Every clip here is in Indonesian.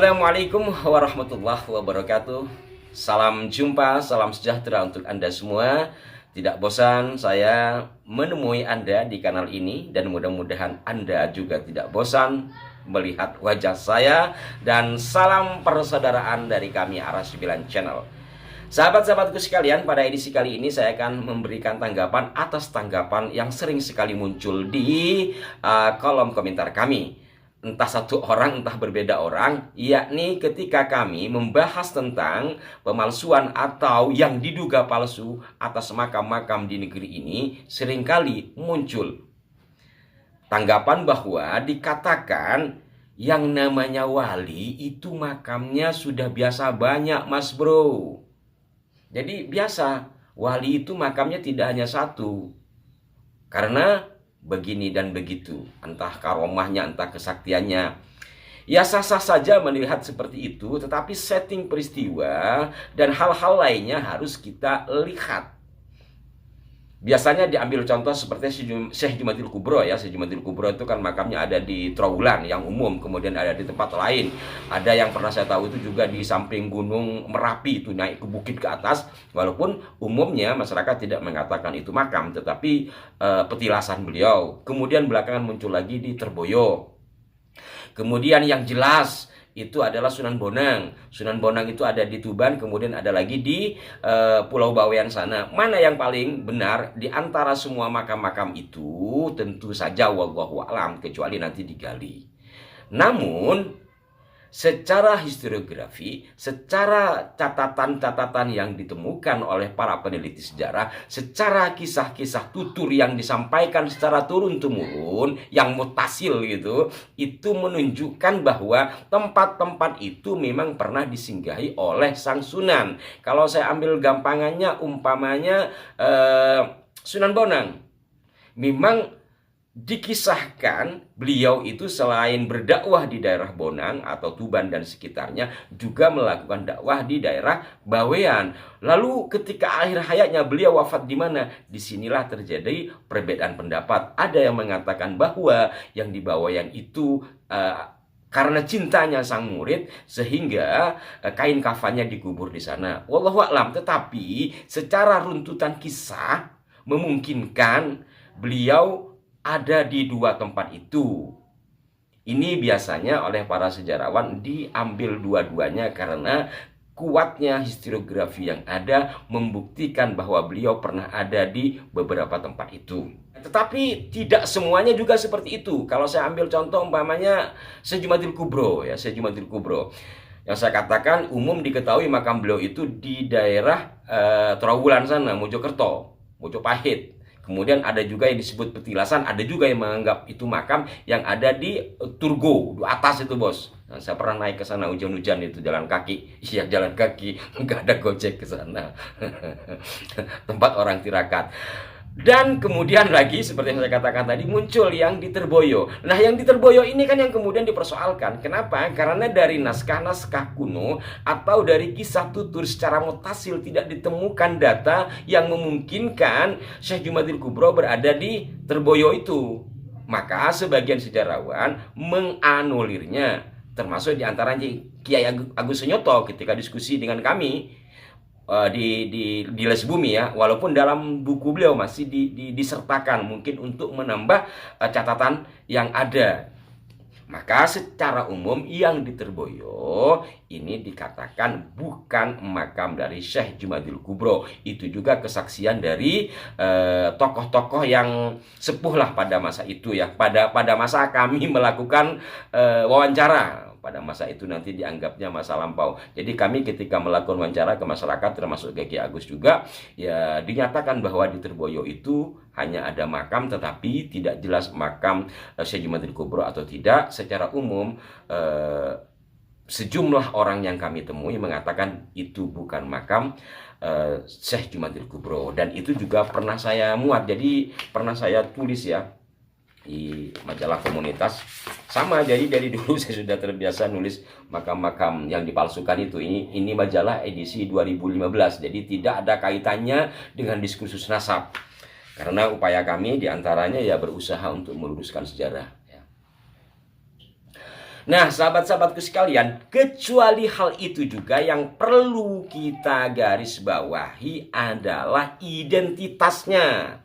Assalamualaikum warahmatullahi wabarakatuh. Salam jumpa, salam sejahtera untuk Anda semua. Tidak bosan saya menemui Anda di kanal ini, dan mudah-mudahan Anda juga tidak bosan melihat wajah saya. Dan salam persaudaraan dari kami Aras 9 Channel. Sahabat-sahabatku sekalian, pada edisi kali ini saya akan memberikan tanggapan atas tanggapan yang sering sekali muncul di kolom komentar kami. Entah satu orang, entah berbeda orang, yakni ketika kami membahas tentang pemalsuan atau yang diduga palsu atas makam-makam di negeri ini, seringkali muncul tanggapan bahwa dikatakan yang namanya wali itu makamnya sudah biasa banyak, mas bro. Jadi biasa, wali itu makamnya tidak hanya satu. Karena begini dan begitu, entah karomahnya, entah kesaktiannya. Ya sah-sah saja melihat seperti itu, tetapi setting peristiwa dan hal-hal lainnya harus kita lihat. Biasanya diambil contoh seperti Syekh Jumadil Kubro ya. Syekh Jumadil Kubro itu kan makamnya ada di Trawulan yang umum, kemudian ada di tempat lain. Ada yang pernah saya tahu itu juga di samping Gunung Merapi, itu naik ke bukit ke atas. Walaupun umumnya masyarakat tidak mengatakan itu makam, tetapi petilasan beliau. Kemudian belakangan muncul lagi di Terboyo. Kemudian yang jelas itu adalah Sunan Bonang. Sunan Bonang itu ada di Tuban, kemudian ada lagi di Pulau Bawean sana. Mana yang paling benar di antara semua makam-makam itu? Tentu saja wallahu a'lam, kecuali nanti digali. Namun secara historiografi, secara catatan-catatan yang ditemukan oleh para peneliti sejarah, secara kisah-kisah tutur yang disampaikan secara turun-temurun, yang mutasil gitu, itu menunjukkan bahwa tempat-tempat itu memang pernah disinggahi oleh Sang Sunan. Kalau saya ambil gampangannya, umpamanya Sunan Bonang, memang dikisahkan beliau itu selain berdakwah di daerah Bonang atau Tuban dan sekitarnya, juga melakukan dakwah di daerah Bawean. Lalu ketika akhir hayatnya beliau wafat di mana? Disinilah terjadi perbedaan pendapat. Ada yang mengatakan bahwa yang di Bawean itu karena cintanya sang murid sehingga kain kafannya dikubur di sana. Wallahu a'lam. Tetapi secara runtutan kisah memungkinkan beliau ada di dua tempat itu. Ini biasanya oleh para sejarawan diambil dua-duanya karena kuatnya historiografi yang ada membuktikan bahwa beliau pernah ada di beberapa tempat itu. Tetapi tidak semuanya juga seperti itu. Kalau saya ambil contoh umpamanya Syekh Jumadil Kubro ya, Syekh Jumadil Kubro. Yang saya katakan umum diketahui makam beliau itu di daerah Trawulan sana, Mojokerto, Mojopahit. Kemudian ada juga yang disebut petilasan, ada juga yang menganggap itu makam yang ada di Turgo, di atas itu bos. Nah, saya pernah naik ke sana hujan-hujan itu jalan kaki. Iya jalan kaki, nggak ada gojek ke sana. Tempat orang tirakat. Dan kemudian lagi seperti yang saya katakan tadi muncul yang di Terboyo. Nah yang di Terboyo ini kan yang kemudian dipersoalkan. Kenapa? Karena dari naskah-naskah kuno atau dari kisah tutur secara mutasil tidak ditemukan data yang memungkinkan Syekh Jumadil Kubro berada di Terboyo itu. Maka sebagian sejarawan menganulirnya, termasuk diantaranya Kiai Agus Sunyoto ketika diskusi dengan kami di Les Bumi ya, walaupun dalam buku beliau masih disertakan mungkin untuk menambah catatan yang ada. Maka secara umum yang di Terboyo ini dikatakan bukan makam dari Syekh Jumadil Kubro. Itu juga kesaksian dari tokoh-tokoh yang sepuh lah pada masa itu ya. Pada masa kami melakukan wawancara. Pada masa itu nanti dianggapnya masa lampau. Jadi kami ketika melakukan wawancara ke masyarakat termasuk Kiai Agus juga, ya dinyatakan bahwa di Terboyo itu hanya ada makam tetapi tidak jelas makam Syekh Jumadil Kubro atau tidak. Secara umum sejumlah orang yang kami temui mengatakan itu bukan makam Syekh Jumadil Kubro, dan itu juga pernah saya muat. Jadi pernah saya tulis ya di majalah komunitas. Sama, jadi dari dulu saya sudah terbiasa nulis makam-makam yang dipalsukan itu. Ini majalah edisi 2015. Jadi tidak ada kaitannya dengan diskursus nasab. Karena upaya kami diantaranya ya berusaha untuk meluruskan sejarah. Nah, sahabat-sahabatku sekalian, kecuali hal itu juga yang perlu kita garis bawahi adalah identitasnya.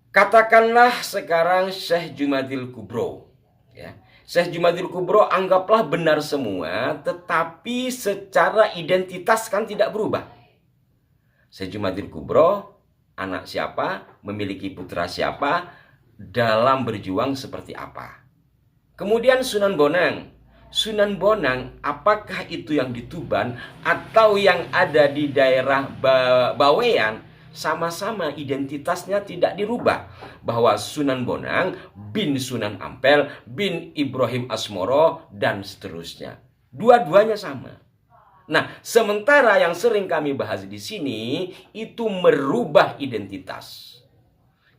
Katakanlah sekarang Syekh Jumadil Kubro, ya. Syekh Jumadil Kubro anggaplah benar semua, tetapi secara identitas kan tidak berubah. Syekh Jumadil Kubro, anak siapa, memiliki putra siapa, dalam berjuang seperti apa. Kemudian Sunan Bonang. Sunan Bonang, apakah itu yang di Tuban atau yang ada di daerah Bawean, sama-sama identitasnya tidak dirubah. Bahwa Sunan Bonang bin Sunan Ampel bin Ibrahim Asmoro dan seterusnya. Dua-duanya sama. Nah, sementara yang sering kami bahas di sini itu merubah identitas.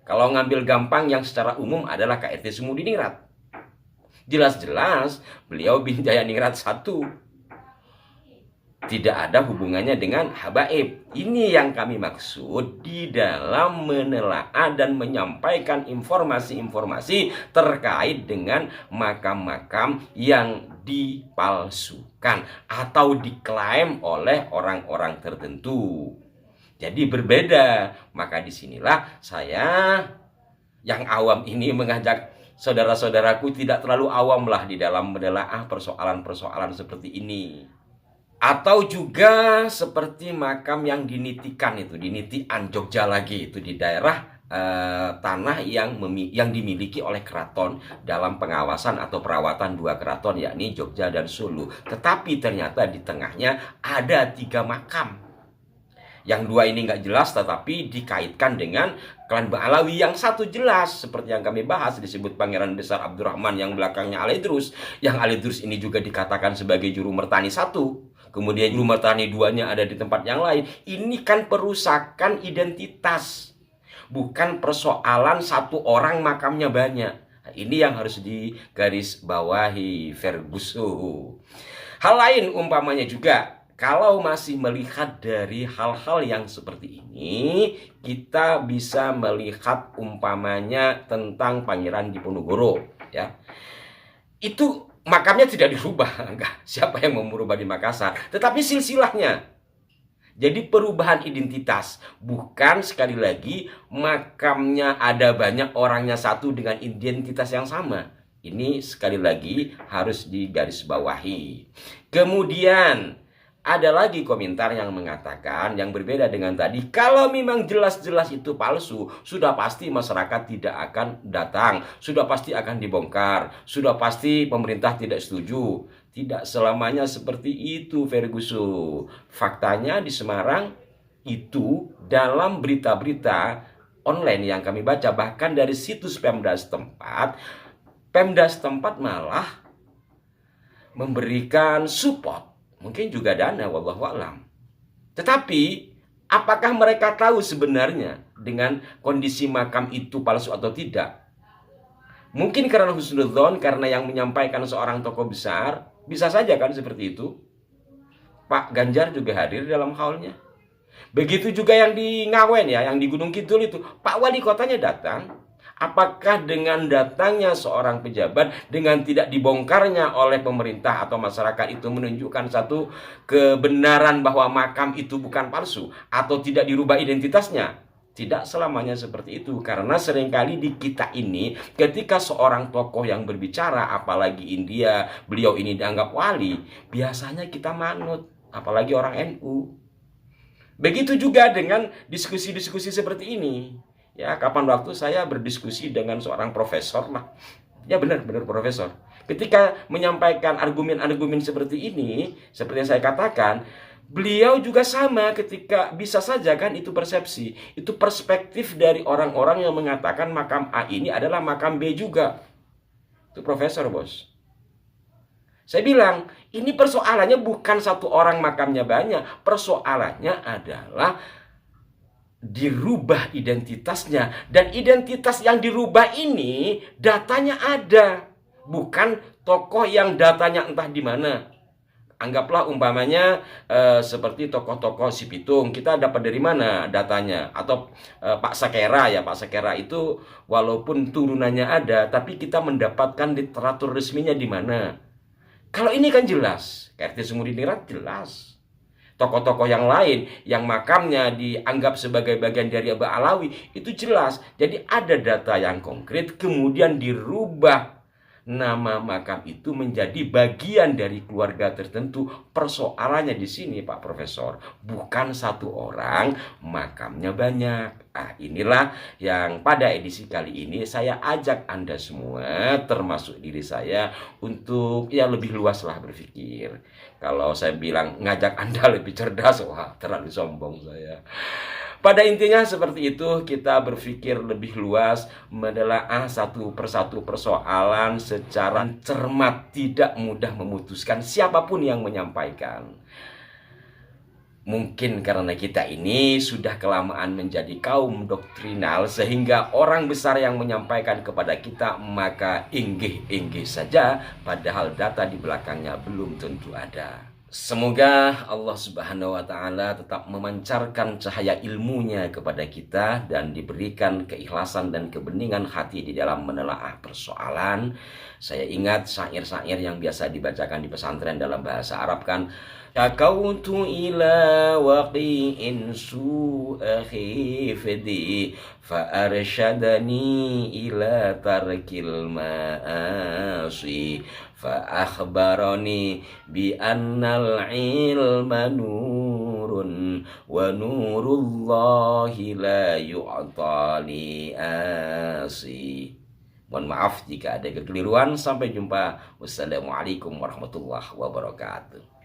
Kalau ngambil gampang yang secara umum adalah KRT Sumudiningrat. Jelas-jelas beliau bin Jayaningrat I. Tidak ada hubungannya dengan habaib. Ini yang kami maksud di dalam menelaah dan menyampaikan informasi-informasi terkait dengan makam-makam yang dipalsukan atau diklaim oleh orang-orang tertentu. Jadi berbeda. Maka disinilah saya yang awam ini mengajak saudara-saudaraku tidak terlalu awamlah di dalam menelaah persoalan-persoalan seperti ini. Atau juga seperti makam yang dinitikan itu, di Nitian Jogja lagi, itu di daerah tanah yang dimiliki oleh keraton dalam pengawasan atau perawatan dua keraton, yakni Jogja dan Solo. Tetapi ternyata di tengahnya ada 3 makam. Yang 2 ini nggak jelas, tetapi dikaitkan dengan klan Ba'alawi. Yang 1 jelas, seperti yang kami bahas, disebut Pangeran Besar Abdurrahman, yang belakangnya Alidrus. Yang Alidrus ini juga dikatakan sebagai juru mertani 1. Kemudian juru mertani 2-nya ada di tempat yang lain. Ini kan perusakan identitas, bukan persoalan 1 orang makamnya banyak. Nah, ini yang harus digarisbawahi, Ferguson. Hal lain umpamanya juga, kalau masih melihat dari hal-hal yang seperti ini, kita bisa melihat umpamanya tentang Pangeran Diponegoro, ya. Itu makamnya tidak dirubah, enggak. Siapa yang mau merubah di Makassar? Tetapi silsilahnya. Jadi perubahan identitas, bukan sekali lagi makamnya ada banyak, orangnya 1 dengan identitas yang sama. Ini sekali lagi harus digarisbawahi. Kemudian ada lagi komentar yang mengatakan yang berbeda dengan tadi. Kalau memang jelas-jelas itu palsu, sudah pasti masyarakat tidak akan datang, sudah pasti akan dibongkar, sudah pasti pemerintah tidak setuju. Tidak selamanya seperti itu, Ferguson. Faktanya di Semarang itu dalam berita-berita online yang kami baca, bahkan dari situs Pemda setempat malah memberikan support, mungkin juga dana, wallahualam. Tetapi apakah mereka tahu sebenarnya dengan kondisi makam itu palsu atau tidak? Mungkin karena husnudzon, karena yang menyampaikan seorang tokoh besar, bisa saja kan seperti itu. Pak Ganjar juga hadir dalam haulnya. Begitu juga yang di Ngawen, ya, yang di Gunung Kidul itu, Pak Wali Kotanya datang. Apakah dengan datangnya seorang pejabat, dengan tidak dibongkarnya oleh pemerintah atau masyarakat, itu menunjukkan satu kebenaran bahwa makam itu bukan palsu atau tidak dirubah identitasnya? Tidak selamanya seperti itu. Karena seringkali di kita ini, ketika seorang tokoh yang berbicara, apalagi India, beliau ini dianggap wali, biasanya kita manut, apalagi orang NU. Begitu juga dengan diskusi-diskusi seperti ini. Ya, kapan waktu saya berdiskusi dengan seorang profesor lah. Ya, benar-benar profesor. Ketika menyampaikan argumen-argumen seperti ini, seperti yang saya katakan, beliau juga sama, ketika bisa saja kan itu persepsi, itu perspektif dari orang-orang yang mengatakan makam A ini adalah makam B juga. Itu profesor, bos. Saya bilang, ini persoalannya bukan 1 orang makamnya banyak. Persoalannya adalah dirubah identitasnya. Dan identitas yang dirubah ini datanya ada, bukan tokoh yang datanya entah di mana. Anggaplah umpamanya seperti tokoh-tokoh si Pitung, kita dapat dari mana datanya? Atau Pak Sakera ya, Pak Sakera itu walaupun turunannya ada, tapi kita mendapatkan literatur resminya di mana? Kalau ini kan jelas, KRT Sumudiningrat jelas. Tokoh-tokoh yang lain yang makamnya dianggap sebagai bagian dari Abah Alawi itu jelas. Jadi ada data yang konkret, kemudian dirubah nama makam itu menjadi bagian dari keluarga tertentu. Persoalannya di sini Pak Profesor, bukan satu orang, makamnya banyak. Inilah yang pada edisi kali ini saya ajak Anda semua, termasuk diri saya, untuk ya lebih luaslah berpikir. Kalau saya bilang ngajak Anda lebih cerdas, wah terlalu sombong saya. Pada intinya seperti itu, kita berpikir lebih luas, menelaah satu persatu persoalan secara cermat, tidak mudah memutuskan siapapun yang menyampaikan. Mungkin karena kita ini sudah kelamaan menjadi kaum doktrinal, sehingga orang besar yang menyampaikan kepada kita maka inggih-inggih saja, padahal data di belakangnya belum tentu ada. Semoga Allah Subhanahu wa Ta'ala tetap memancarkan cahaya ilmunya kepada kita dan diberikan keikhlasan dan kebeningan hati di dalam menelaah persoalan. Saya ingat syair-syair yang biasa dibacakan di pesantren dalam bahasa Arab kan, Syakautu ila waqi'in su'a khifdi fa'arsyadani ila tarkil ma'asi fa'akhbarani bi annal ilma nurun wa nurullahi la yu'tali asi. Mohon maaf jika ada kekeliruan. Sampai jumpa. Wassalamualaikum warahmatullahi wabarakatuh.